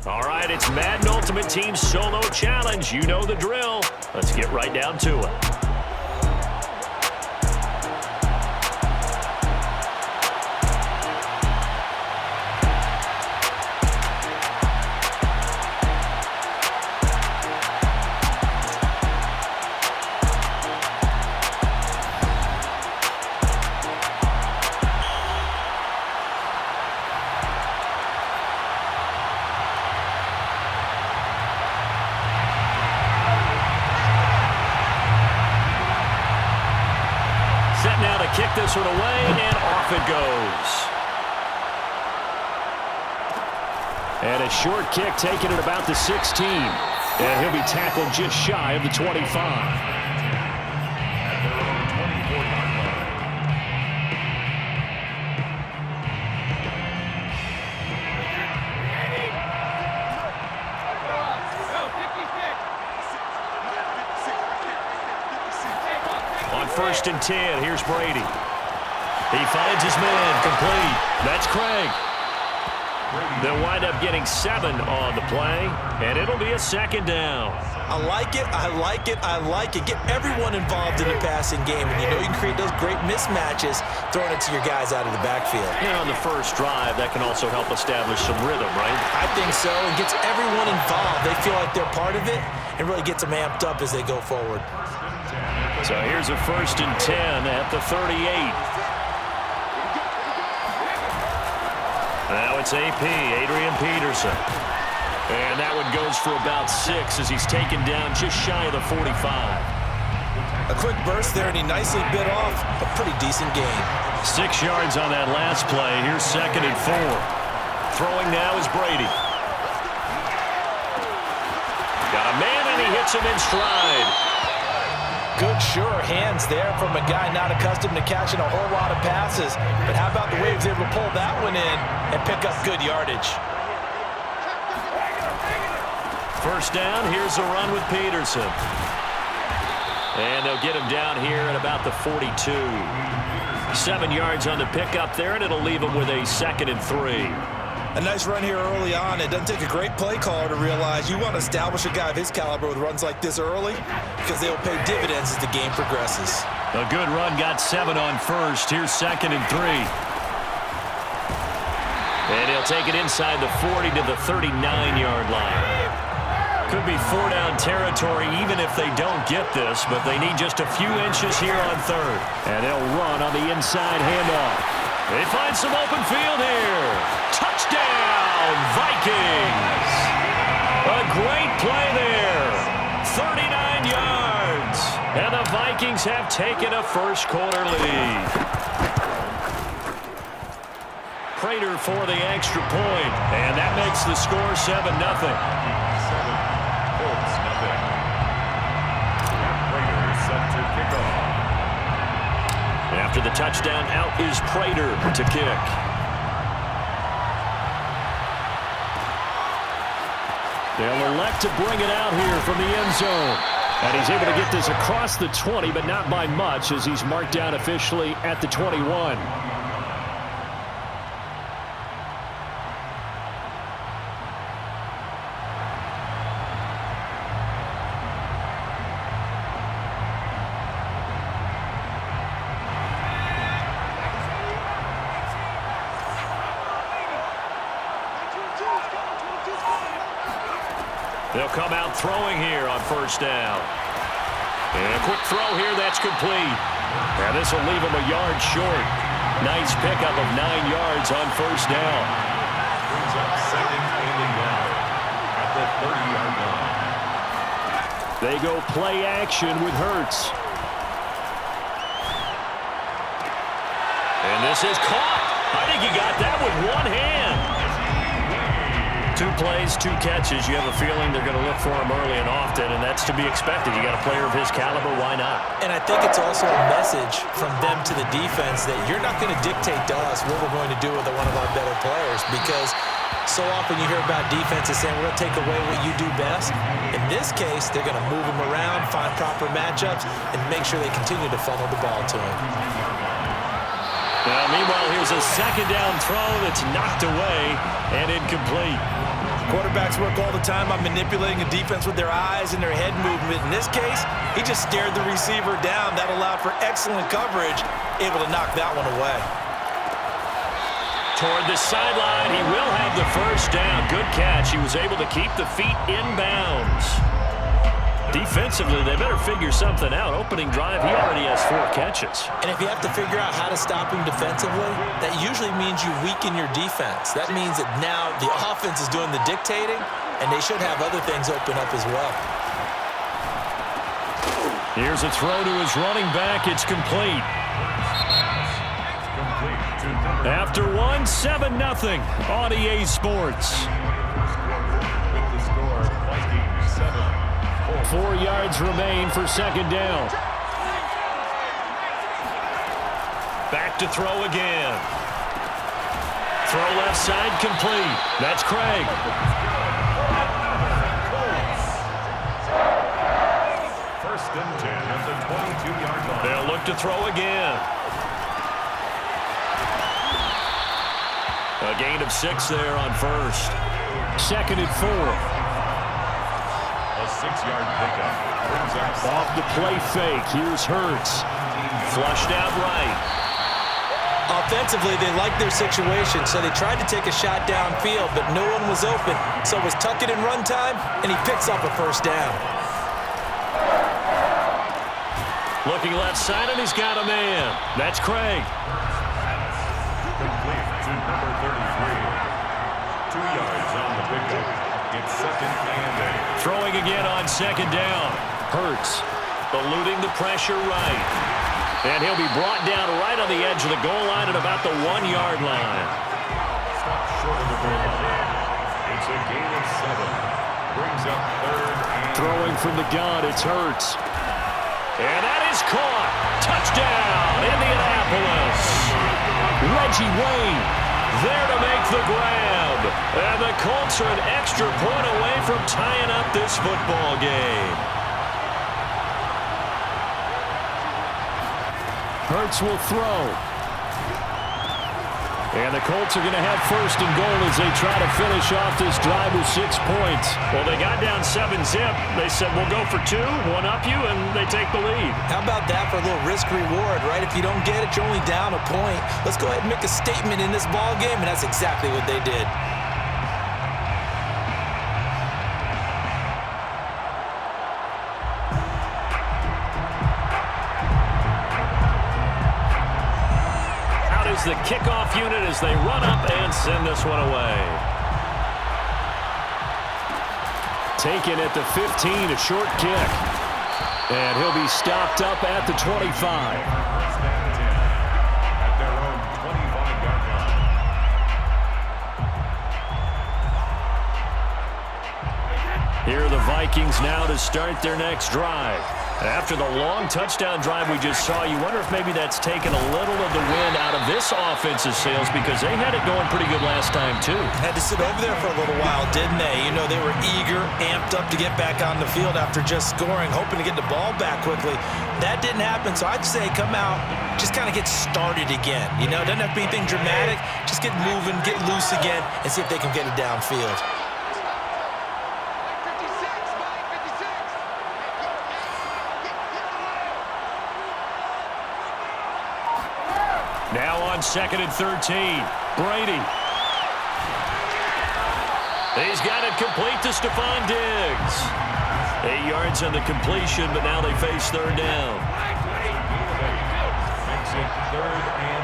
All right, it's Madden Ultimate Team Solo Challenge. You know the drill. Let's get right down to it. Set now to kick this one away, and off it goes. And a short kick taken at about the 16. And he'll be tackled just shy of the 25. First and 10, here's Brady. He finds his man, complete. That's Craig. They'll wind up getting 7 on the play, and it'll be a second down. I like it, I like it, I like it. Get everyone involved in the passing game, and you know you can create those great mismatches throwing it to your guys out of the backfield. And on the first drive, that can also help establish some rhythm, right? I think so. It gets everyone involved. They feel like they're part of it, and really gets them amped up as they go forward. So here's a first and 10 at the 38. Now it's AP, Adrian Peterson. And that one goes for about 6 as he's taken down just shy of the 45. A quick burst there, and he nicely bit off a pretty decent gain. 6 yards on that last play. Here's second and 4. Throwing now is Brady. Got a man, and he hits him in stride. Good, sure hands there from a guy not accustomed to catching a whole lot of passes. But how about the way he was able to pull that one in and pick up good yardage? First down, here's a run with Peterson. And they'll get him down here at about the 42. 7 yards on the pickup there, and it'll leave him with a second and 3. A nice run here early on. It doesn't take a great play caller to realize you want to establish a guy of his caliber with runs like this early because they will pay dividends as the game progresses. A good run, got 7 on first. Here's second and 3. And he'll take it inside the 40 to the 39-yard line. Could be 4-down territory even if they don't get this, but they need just a few inches here on third. And they'll run on the inside handoff. They find some open field here. Touchdown, Vikings. A great play there. 39 yards. And the Vikings have taken a first-quarter lead. Prater for the extra point. And that makes the score 7-0. 7-0. Prater is set to kick off. After the touchdown, out is Prater to kick. They'll elect to bring it out here from the end zone. And he's able to get this across the 20, but not by much as he's marked down officially at the 21. They'll come out throwing here on first down. And a quick throw here, that's complete. And this will leave him a yard short. Nice pickup of 9 yards on first down. Brings up second and down at the 30-yard line. They go play action with Hurts. And this is caught. I think he got that with one hand. 2 plays, 2 catches. You have a feeling they're going to look for him early and often, and that's to be expected. You got a player of his caliber, why not? And I think it's also a message from them to the defense that you're not going to dictate to us what we're going to do with one of our better players, because so often you hear about defenses saying we're going to take away what you do best. In this case, they're going to move him around, find proper matchups, and make sure they continue to funnel the ball to him. Now, meanwhile, here's a second down throw that's knocked away and incomplete. Quarterbacks work all the time on manipulating a defense with their eyes and their head movement. In this case, he just stared the receiver down. That allowed for excellent coverage, able to knock that one away. Toward the sideline, he will have the first down. Good catch. He was able to keep the feet in bounds. Defensively, they better figure something out. Opening drive, he already has 4 catches. And if you have to figure out how to stop him defensively, that usually means you weaken your defense. That means that now the offense is doing the dictating, and they should have other things open up as well. Here's a throw to his running back. It's complete. After 7-0 on EA Sports. 4 yards remain for second down. Back to throw again. Throw left side complete. That's Craig. First and 10 at the 22-yard line. They'll look to throw again. A gain of 6 there on first. Second and 4. 6-yard pickup. Brings up Off the play fake. Here's Hurts. Flushed out right. Offensively, they liked their situation, so they tried to take a shot downfield, but no one was open. So it was tuck it in run time, and he picks up a first down. Looking left side, and he's got a man. That's Craig. complete to number 33. 2 yards on the pickup. It's second and 8. Throwing again on second down. Hurts eluding the pressure right. And he'll be brought down right on the edge of the goal line at about the 1-yard line. Stop short of the goal line. It's a gain of 7. Brings up third and... Throwing from the gun, it's Hurts. And that is caught. Touchdown, Indianapolis. Reggie Wayne there to make the grab. And the Colts are an extra point away from tying up this football game. Hurts will throw. And the Colts are going to have first and goal as they try to finish off this drive with 6 points. Well, they got down 7-zip. They said, we'll go for 2, one up you, and they take the lead. How about that for a little risk-reward, right? If you don't get it, you're only down a point. Let's go ahead and make a statement in this ball game, and that's exactly what they did. The kickoff unit as they run up and send this one away. Taken at the 15, a short kick. And he'll be stopped up at the 25. At their own 25-yard line. Here are the Vikings now to start their next drive. After the long touchdown drive we just saw, you wonder if maybe that's taken a little of the wind out of this offensive sails because they had it going pretty good last time too. Had to sit over there for a little while, didn't they? You know, they were eager, amped up to get back on the field after just scoring, hoping to get the ball back quickly. That didn't happen, so I'd say come out, just kind of get started again. You know, it doesn't have to be anything dramatic. Just get moving, get loose again, and see if they can get it downfield. Now on second and 13, Brady. He's got it complete to Stephon Diggs. 8 yards on the completion, but now they face third down. Makes it third and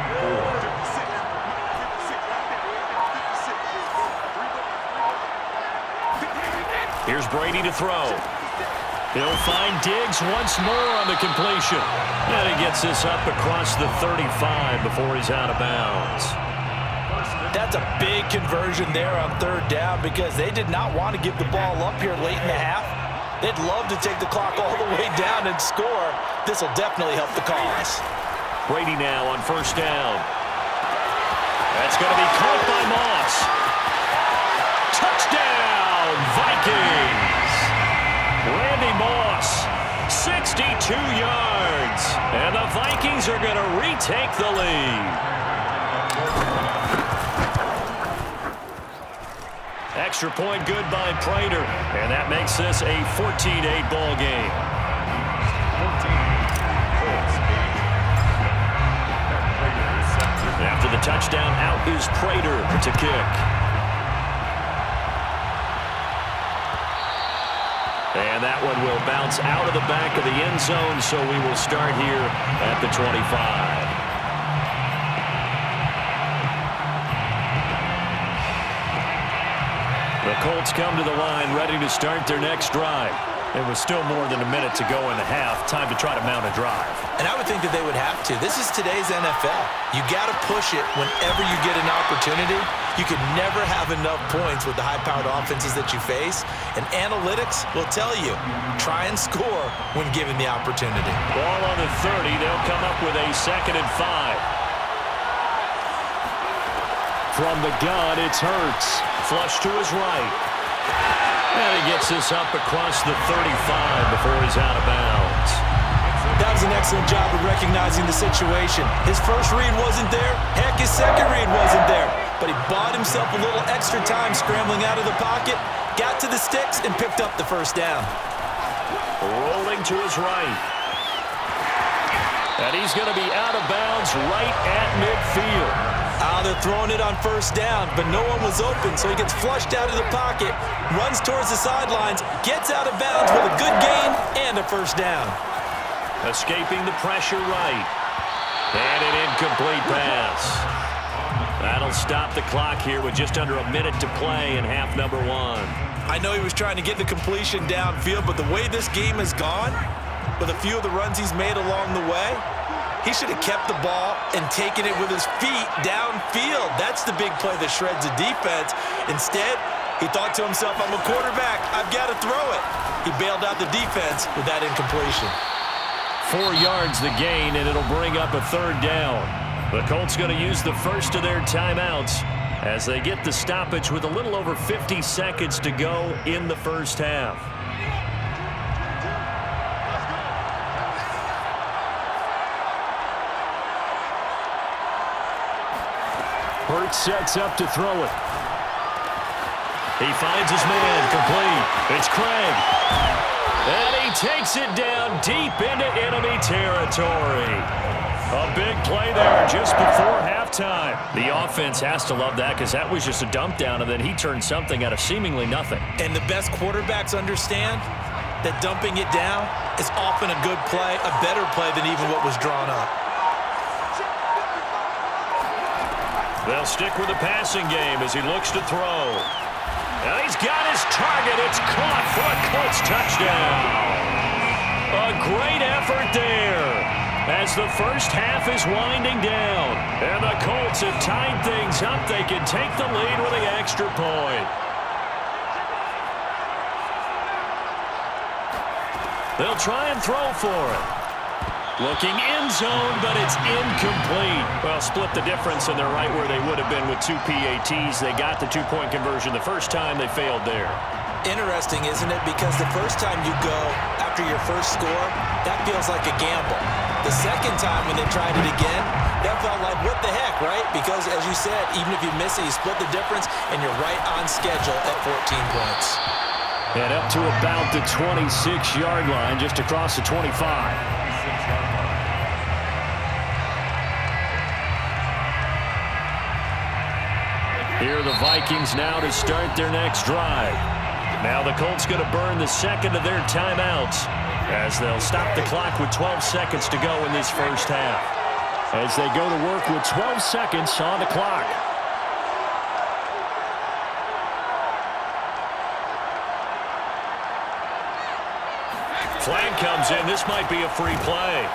4. Here's Brady to throw. He'll find Diggs once more on the completion. And he gets this up across the 35 before he's out of bounds. That's a big conversion there on third down because they did not want to give the ball up here late in the half. They'd love to take the clock all the way down and score. This will definitely help the cause. Brady now on first down. That's going to be caught by Moss. Touchdown, Vikings! Randy Moss, 62 yards. And the Vikings are going to retake the lead. extra point good by Prater, and that makes this a 14-8 ball game. 14. Colts 8. After the touchdown, out is Prater to kick. And that one will bounce out of the back of the end zone, so we will start here at the 25. The Colts come to the line ready to start their next drive. It was still more than a minute to go in the half. Time to try to mount a drive. And I would think that they would have to. This is today's NFL. You got to push it whenever you get an opportunity. You can never have enough points with the high-powered offenses that you face. And analytics will tell you, try and score when given the opportunity. Ball on the 30. They'll come up with a 2nd and 5. From the gun, it's Hurts. Flush to his right. And he gets this up across the 35 before he's out of bounds. That was an excellent job of recognizing the situation. His first read wasn't there. Heck, his second read wasn't there. But he bought himself a little extra time scrambling out of the pocket, got to the sticks, and picked up the first down. Rolling to his right. And he's going to be out of bounds right at midfield. They're throwing it on first down, but no one was open, so he gets flushed out of the pocket, runs towards the sidelines, gets out of bounds with a good gain and a first down. Escaping the pressure right. And an incomplete pass. That'll stop the clock here with just under a minute to play in half number 1. I know he was trying to get the completion downfield, but the way this game has gone, with a few of the runs he's made along the way, he should have kept the ball and taken it with his feet downfield. That's the big play that shreds a defense. Instead, he thought to himself, I'm a quarterback. I've got to throw it. He bailed out the defense with that incompletion. 4 yards the gain, and it'll bring up a 3rd down. The Colts going to use the first of their timeouts as they get the stoppage with a little over 50 seconds to go in the first half. Hurts sets up to throw it. He finds his man, complete. It's Craig. And he takes it down deep into enemy territory. A big play there just before halftime. The offense has to love that because that was just a dump down, and then he turned something out of seemingly nothing. And the best quarterbacks understand that dumping it down is often a good play, a better play than even what was drawn up. They'll stick with the passing game as he looks to throw. And he's got his target. It's caught for a Colts touchdown. A great effort there as the first half is winding down. And the Colts have tied things up. They can take the lead with the extra point. They'll try and throw for it. Looking end zone, but it's incomplete. Well, split the difference, and they're right where they would have been with 2 PATs. They got the 2-point conversion the first time. They failed there. Interesting, isn't it? Because the first time you go after your first score, that feels like a gamble. The second time when they tried it again, that felt like, what the heck, right? Because, as you said, even if you miss it, you split the difference, and you're right on schedule at 14 points. And up to about the 26-yard line, just across the 25. Here are the Vikings now to start their next drive. Now the Colts going to burn the second of their timeouts as they'll stop the clock with 12 seconds to go in this first half. As they go to work with 12 seconds on the clock. Flag comes in. This might be a free play.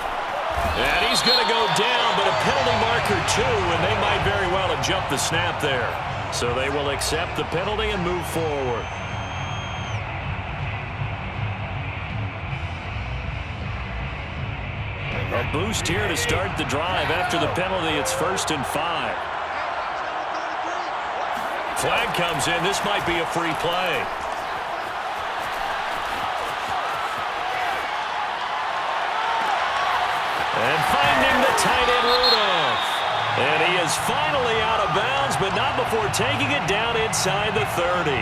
And he's going to go down, but a penalty marker too, and they might very well have jumped the snap there. So they will accept the penalty and move forward. A boost here to start the drive. After the penalty, it's 1st and 5. Flag comes in. This might be a free play. And finding the tight end, Rudolph. And he is finally out of bounds, but not before taking it down inside the 30.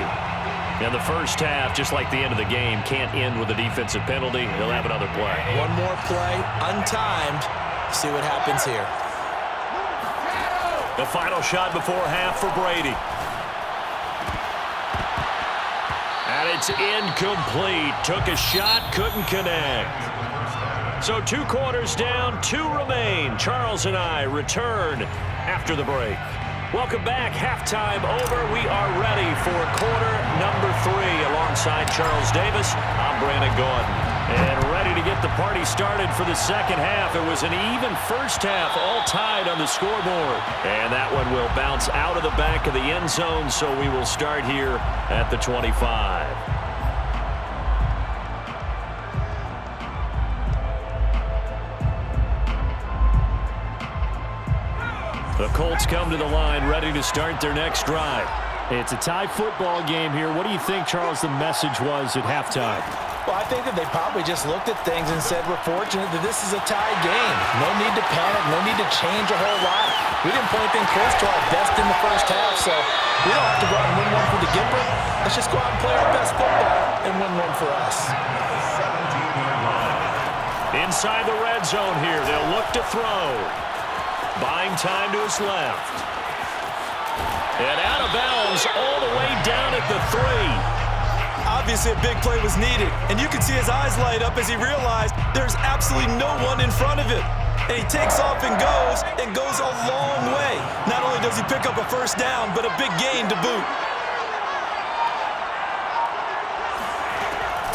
And the first half, just like the end of the game, can't end with a defensive penalty. He'll have another play. One more play, untimed. See what happens here. The final shot before half for Brady. And it's incomplete. Took a shot, couldn't connect. So 2 quarters down, 2 remain. Charles and I return after the break. Welcome back. Halftime over. We are ready for quarter number 3. Alongside Charles Davis, I'm Brandon Gaudin. And ready to get the party started for the second half. It was an even first half, all tied on the scoreboard. And that one will bounce out of the back of the end zone, so we will start here at the 25. The Colts come to the line, ready to start their next drive. It's a tie football game here. What do you think, Charles, the message was at halftime? Well, I think that they probably just looked at things and said, we're fortunate that this is a tie game. No need to panic. No need to change a whole lot. We didn't play anything close to our best in the first half, so we don't have to go out and win one for the Gipper. Let's just go out and play our best football and win one for us. Inside the red zone here, they'll look to throw. Buying time to his left. And out of bounds all the way down at the 3. Obviously, a big play was needed, and you can see his eyes light up as he realized there's absolutely no one in front of him. And he takes off and goes a long way. Not only does he pick up a first down, but a big gain to boot.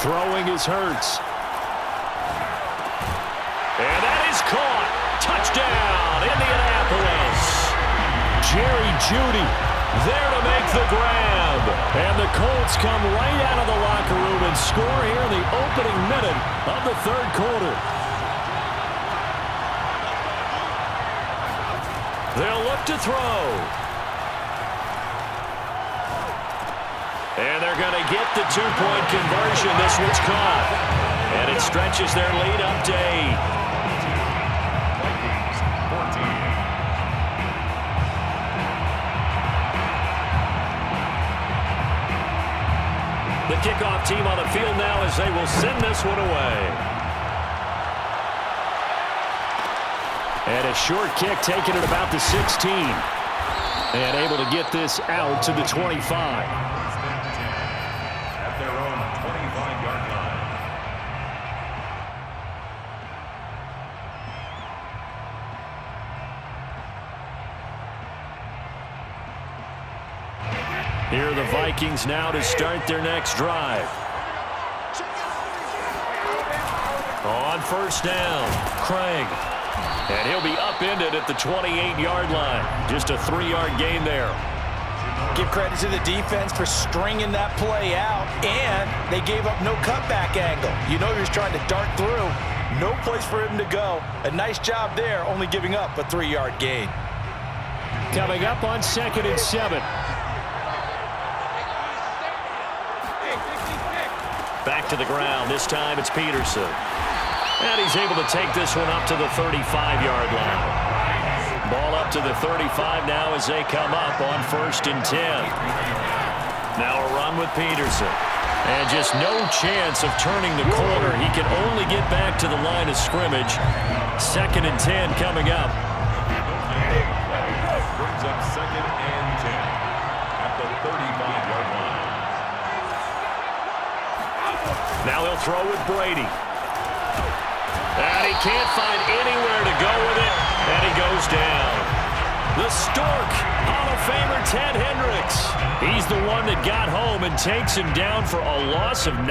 Throwing is Hurts. And that is caught. Touchdown, Indianapolis. Jerry Jeudy there to make the grab. And the Colts come right out of the locker room and score here in the opening minute of the third quarter. They'll look to throw. And they're going to get the 2-point conversion. This one's caught. And it stretches their lead up to 8. The kickoff team on the field now as they will send this one away. And a short kick taken at about the 16. And able to get this out to the 25. At their own 25-yard line. Here are the Vikings now to start their next drive. On first down, Craig. And he'll be upended at the 28-yard line. Just a 3-yard gain there. Give credit to the defense for stringing that play out, and they gave up no cutback angle. You know he was trying to dart through. No place for him to go. A nice job there, only giving up a 3-yard gain. Coming up on 2nd and 7. Back to the ground. This time it's Peterson. And he's able to take this one up to the 35-yard line. Ball up to the 35 now as they come up on 1st and 10. Now a run with Peterson. And just no chance of turning the corner. He can only get back to the line of scrimmage. 2nd and 10 coming up. Brings up 2nd and 10 at the 35-yard line. Now he'll throw with Brady. And he can't find anywhere to go with it. And he goes down. The Stork, Hall of Famer Ted Hendricks. He's the one that got home and takes him down for a loss of 9.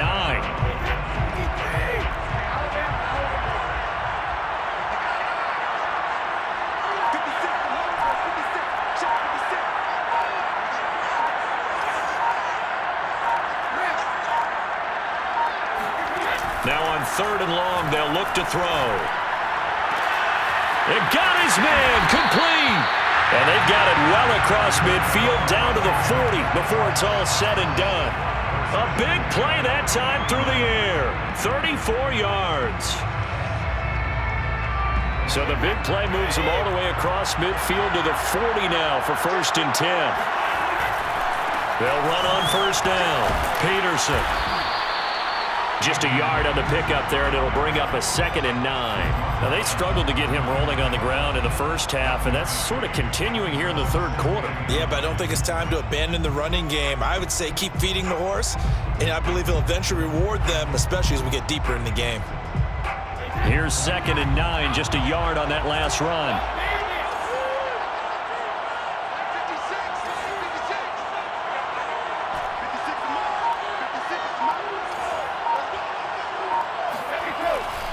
Now on 3rd and long, they'll look to throw. It got his man complete. And they've got it well across midfield down to the 40 before it's all said and done. A big play that time through the air. 34 yards. So the big play moves him all the way across midfield to the 40 now for 1st and 10. They'll run on 1st down. Peterson. Just a yard on the pickup there, and it'll bring up a 2nd and 9. Now, they struggled to get him rolling on the ground in the first half, and that's sort of continuing here in the third quarter. Yeah, but I don't think it's time to abandon the running game. I would say keep feeding the horse, and I believe he'll eventually reward them, especially as we get deeper in the game. Here's 2nd and 9, just a yard on that last run.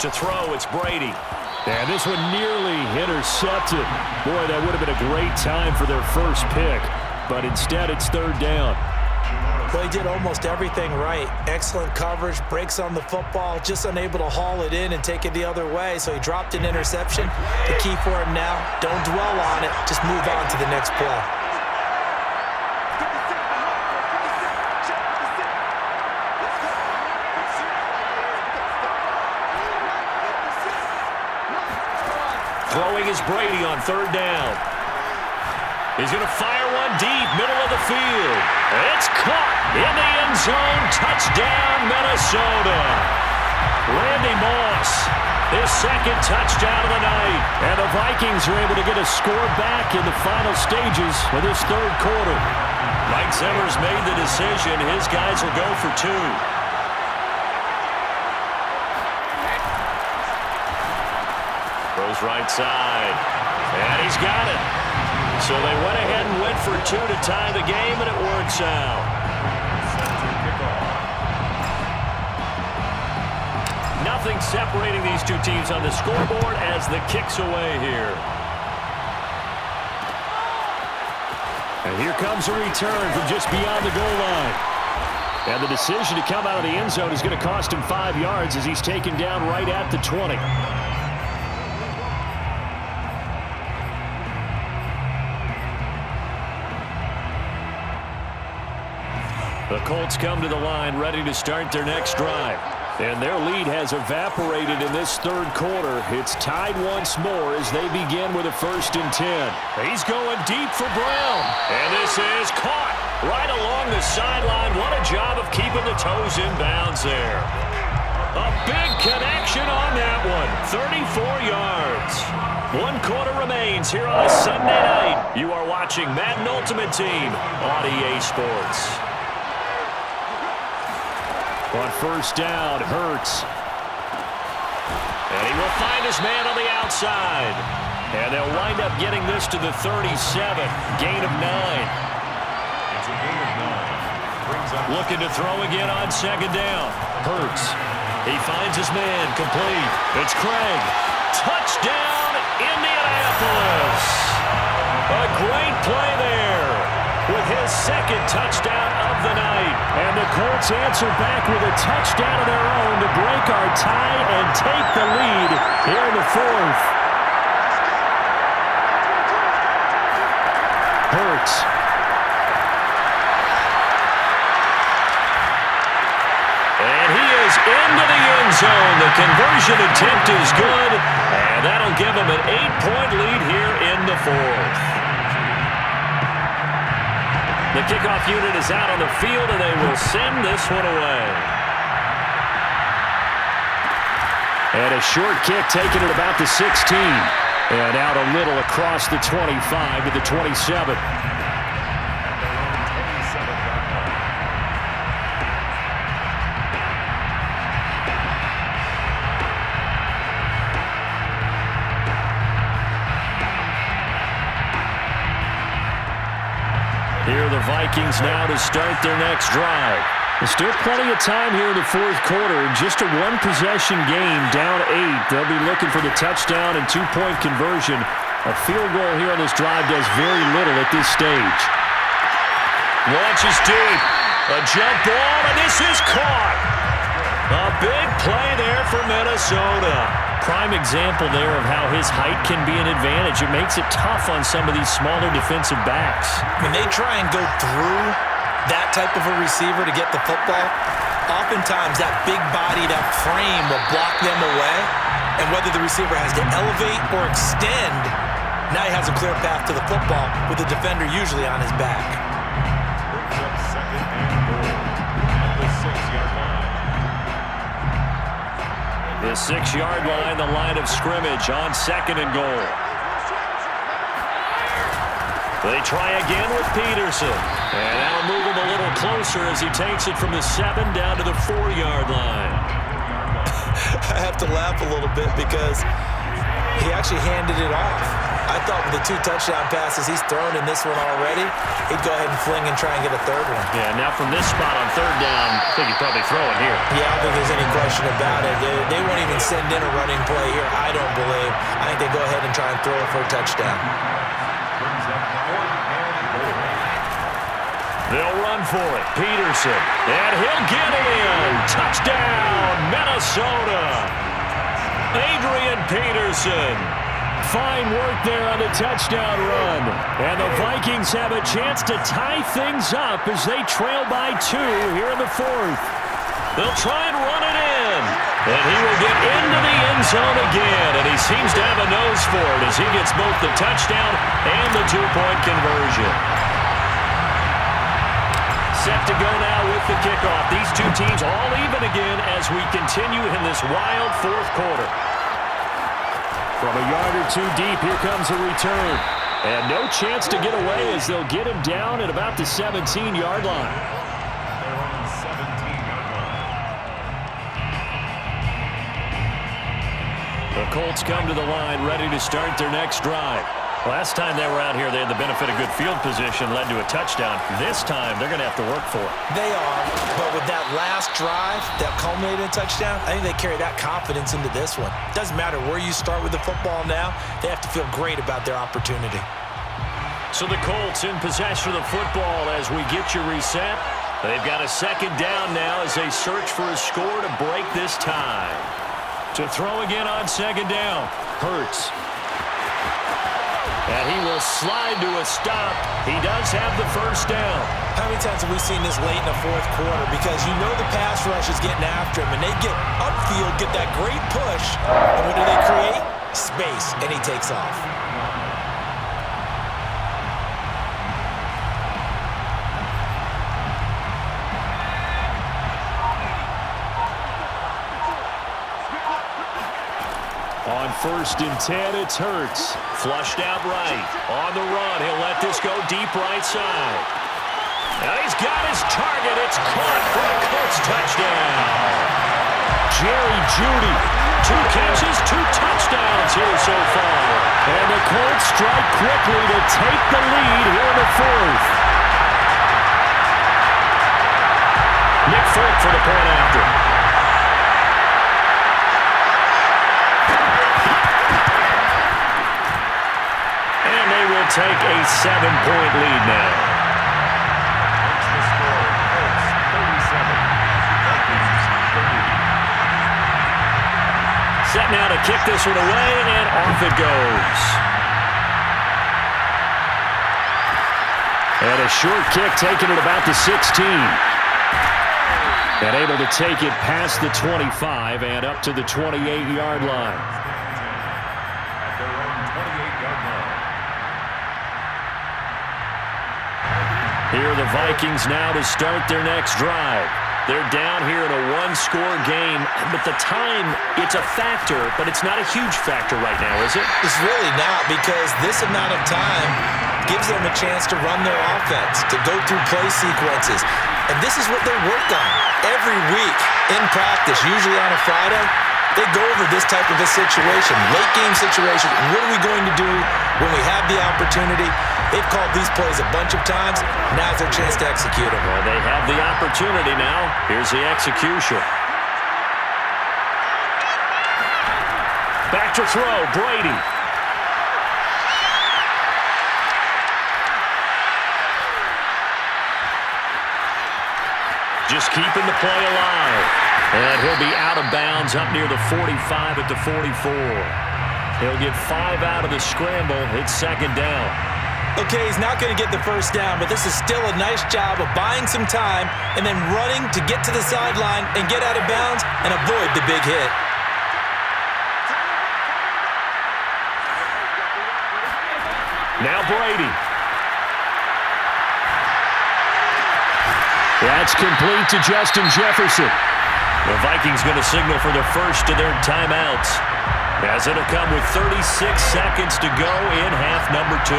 To throw, it's Brady. And this one nearly intercepted. Boy, that would have been a great time for their first pick. But instead, it's 3rd down. Well, he did almost everything right. Excellent coverage, breaks on the football, just unable to haul it in and take it the other way. So he dropped an interception. The key for him now, don't dwell on it. Just move on to the next play. Throwing is Brady on 3rd down. He's going to fire one deep, middle of the field. It's caught in the end zone. Touchdown, Minnesota. Randy Moss, his 2nd touchdown of the night. And the Vikings are able to get a score back in the final stages of this third quarter. Mike Zimmer's made the decision. His guys will go for 2. Throws right side. And he's got it. So they went ahead and went for 2 to tie the game, and it works out. Nothing separating these two teams on the scoreboard as the kick's away here. And here comes a return from just beyond the goal line. And the decision to come out of the end zone is going to cost him 5 yards as he's taken down right at the 20. The Colts come to the line ready to start their next drive. And their lead has evaporated in this third quarter. It's tied once more as they begin with a 1st and 10. He's going deep for Brown. And this is caught right along the sideline. What a job of keeping the toes in bounds there. A big connection on that one. 34 yards. 1 quarter remains here on a Sunday night. You are watching Madden Ultimate Team on EA Sports. On 1st down, Hurts. And he will find his man on the outside. And they'll wind up getting this to the 37. Gain of 9. It's a gain of 9. Brings up Looking to throw again on 2nd down. Hurts. He finds his man complete. It's Craig. Touchdown, Indianapolis. A great play there with his 2nd touchdown of the night. And the Colts answer back with a touchdown of their own to break our tie and take the lead here in the 4th. Hurts. And he is into the end zone. The conversion attempt is good, and that'll give him an 8-point lead here in the 4th. The kickoff unit is out on the field, and they will send this one away. And a short kick taken at about the 16. And out a little across the 25 to the 27. Here are the Vikings now to start their next drive. There's still plenty of time here in the 4th quarter. Just a 1-possession game, down 8. They'll be looking for the touchdown and 2-point conversion. A field goal here on this drive does very little at this stage. Launches deep. A jump ball, and this is caught. A big play there for Minnesota. Prime example there of how his height can be an advantage. It makes it tough on some of these smaller defensive backs. When they try and go through that type of a receiver to get the football, oftentimes that big body, that frame will block them away. And whether the receiver has to elevate or extend, now he has a clear path to the football with the defender usually on his back. Brings up second and goal at the 6-yard line. The 6-yard line, the line of scrimmage on second and goal. They try again with Peterson. And that'll move him a little closer as he takes it from the 7 down to the 4-yard line. I have to laugh a little bit because he actually handed it off. I thought with the 2 touchdown passes he's thrown in this one already, he'd go ahead and fling and try and get a third one. Yeah, now from this spot on 3rd down, I think he'd probably throw it here. Yeah, I don't think there's any question about it. They won't even send in a running play here, I don't believe. I think they go ahead and try and throw it for a touchdown. Brings up 4th and goal. They'll run for it. Peterson. And he'll get it in. Touchdown, Minnesota. Adrian Peterson. Fine work there on the touchdown run. And the Vikings have a chance to tie things up as they trail by 2 here in the 4th. They'll try and run it in. And he will get into the end zone again. And he seems to have a nose for it as he gets both the touchdown and the 2-point conversion. Set to go now with the kickoff. These 2 teams all even again as we continue in this wild 4th quarter. From a yard or 2 deep, here comes a return. And no chance to get away as they'll get him down at about the 17-yard line. They're on the 17-yard line. The Colts come to the line ready to start their next drive. Last time they were out here, they had the benefit of good field position, led to a touchdown. This time, they're going to have to work for it. They are, but with that last drive that culminated in a touchdown, I think they carry that confidence into this one. Doesn't matter where you start with the football now, they have to feel great about their opportunity. So the Colts in possession of the football as we get you reset. They've got a 2nd down now as they search for a score to break this tie. To throw again on 2nd down, Hurts. And he will slide to a stop. He does have the 1st down. How many times have we seen this late in the 4th quarter? Because you know the pass rush is getting after him, and they get upfield, get that great push, and what do they create? Space, and he takes off. On 1st and 10, it's Hurts. Flushed out right. On the run, he'll let this go deep right side. And he's got his target. It's caught for a Colts touchdown. Jerry Jeudy. 2 catches, 2 touchdowns here so far. And the Colts strike quickly to take the lead here in the 4th. Nick Folk for the point after. Take a 7-point lead now. Makes the score Colts 37, Vikings 30. Set now to kick this one away, and off it goes. And a short kick taken at about the 16. And able to take it past the 25 and up to the 28-yard line. At their own 28-yard line. Here are the Vikings now to start their next drive. They're down here in a 1-score game, but the time, it's a factor, but it's not a huge factor right now, is it? It's really not, because this amount of time gives them a chance to run their offense, to go through play sequences. And this is what they work on every week in practice, usually on a Friday. They go over this type of a situation, late game situation. What are we going to do when we have the opportunity? They've called these plays a bunch of times. Now's their chance to execute them. Well, they have the opportunity now. Here's the execution. Back to throw, Brady. Just keeping the play alive. And he'll be out of bounds up near the 45 at the 44. He'll get 5 out of the scramble. It's 2nd down. Okay, he's not going to get the 1st down, but this is still a nice job of buying some time and then running to get to the sideline and get out of bounds and avoid the big hit. Brady. That's complete to Justin Jefferson. The Vikings going to signal for the first of their timeouts, as it'll come with 36 seconds to go in half number 2.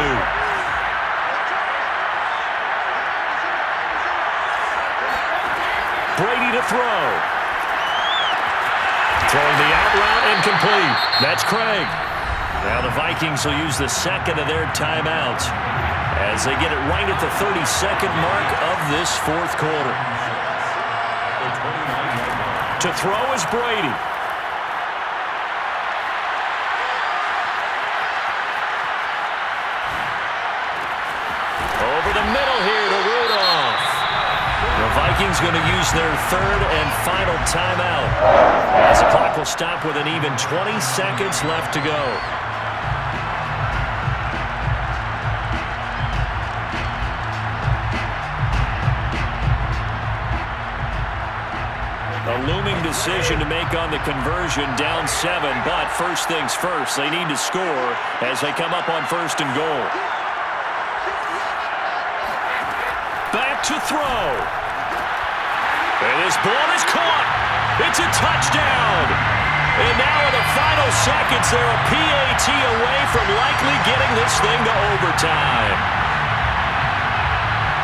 Brady to throw. Throwing the out route incomplete. That's Craig. Now the Vikings will use the second of their timeouts as they get it right at the 32nd mark of this fourth quarter. To throw is Brady. Over the middle here to Rudolph. The Vikings going to use their third and final timeout, as the clock will stop with an even 20 seconds left to go. A looming decision to make on the conversion, down 7, but first things first, they need to score as they come up on first and goal. Back to throw. And this ball is caught. It's a touchdown. And now in the final seconds, they're a PAT away from likely getting this thing to overtime.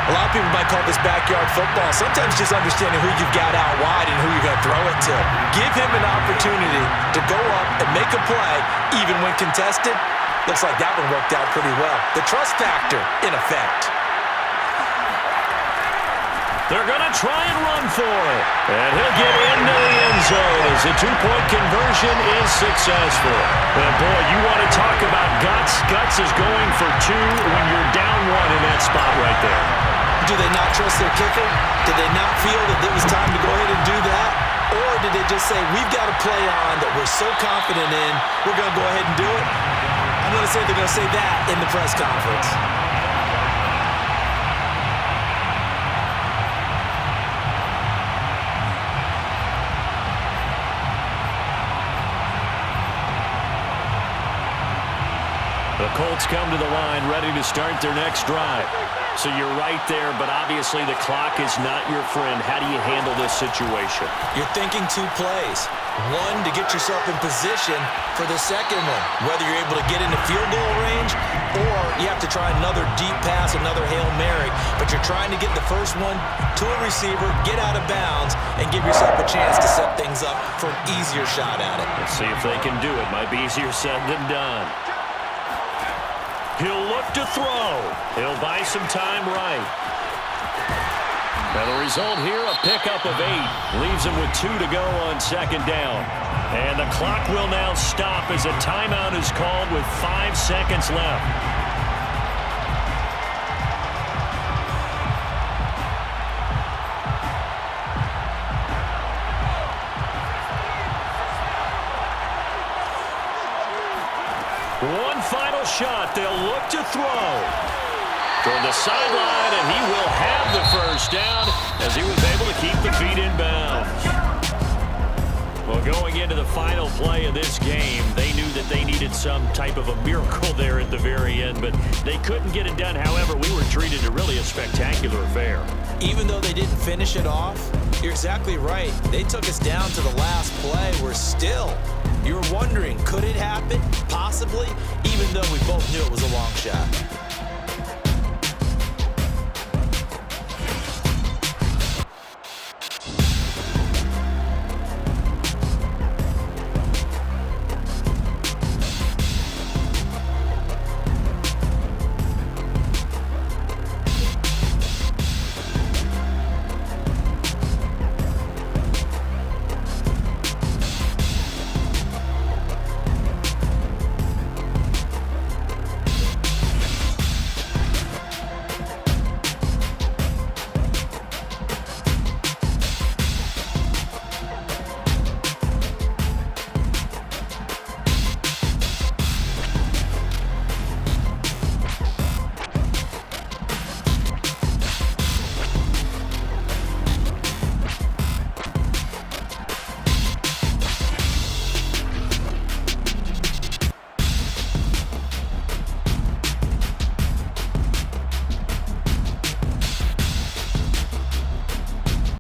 A lot of people might call this backyard football. Sometimes just understanding who you've got out wide and who you're going to throw it to. Give him an opportunity to go up and make a play, even when contested. Looks like that one worked out pretty well. The trust factor in effect. They're going to try and run for it. And he'll get into the end zone as the two-point conversion is successful. And boy, you want to talk about guts. Guts is going for 2 when you're down 1 in that spot right there. Do they not trust their kicker? Did they not feel that it was time to go ahead and do that? Or did they just say, we've got a play on that we're so confident in, we're going to go ahead and do it? I'm going to say they're going to say that in the press conference. The Colts come to the line ready to start their next drive. So you're right there, but obviously the clock is not your friend. How do you handle this situation? You're thinking 2 plays. One, to get yourself in position for the second one, whether you're able to get into field goal range or you have to try another deep pass, another Hail Mary, but you're trying to get the first one to a receiver, get out of bounds, and give yourself a chance to set things up for an easier shot at it. Let's see if they can do it. Might be easier said than done. He'll look to throw. He'll buy some time right. Now the result here, a pickup of 8. Leaves him with 2 to go on second down. And the clock will now stop as a timeout is called with 5 seconds left. One final shot. They'll look to throw. Toward the sideline, and he will have the first down as he was able to keep the feet in bounds. Well, going into the final play of this game, they knew that they needed some type of a miracle there at the very end, but they couldn't get it done. However, we were treated to really a spectacular affair. Even though they didn't finish it off, you're exactly right. They took us down to the last play. We're still, you were wondering, could it happen? Possibly, even though we both knew it was a long shot.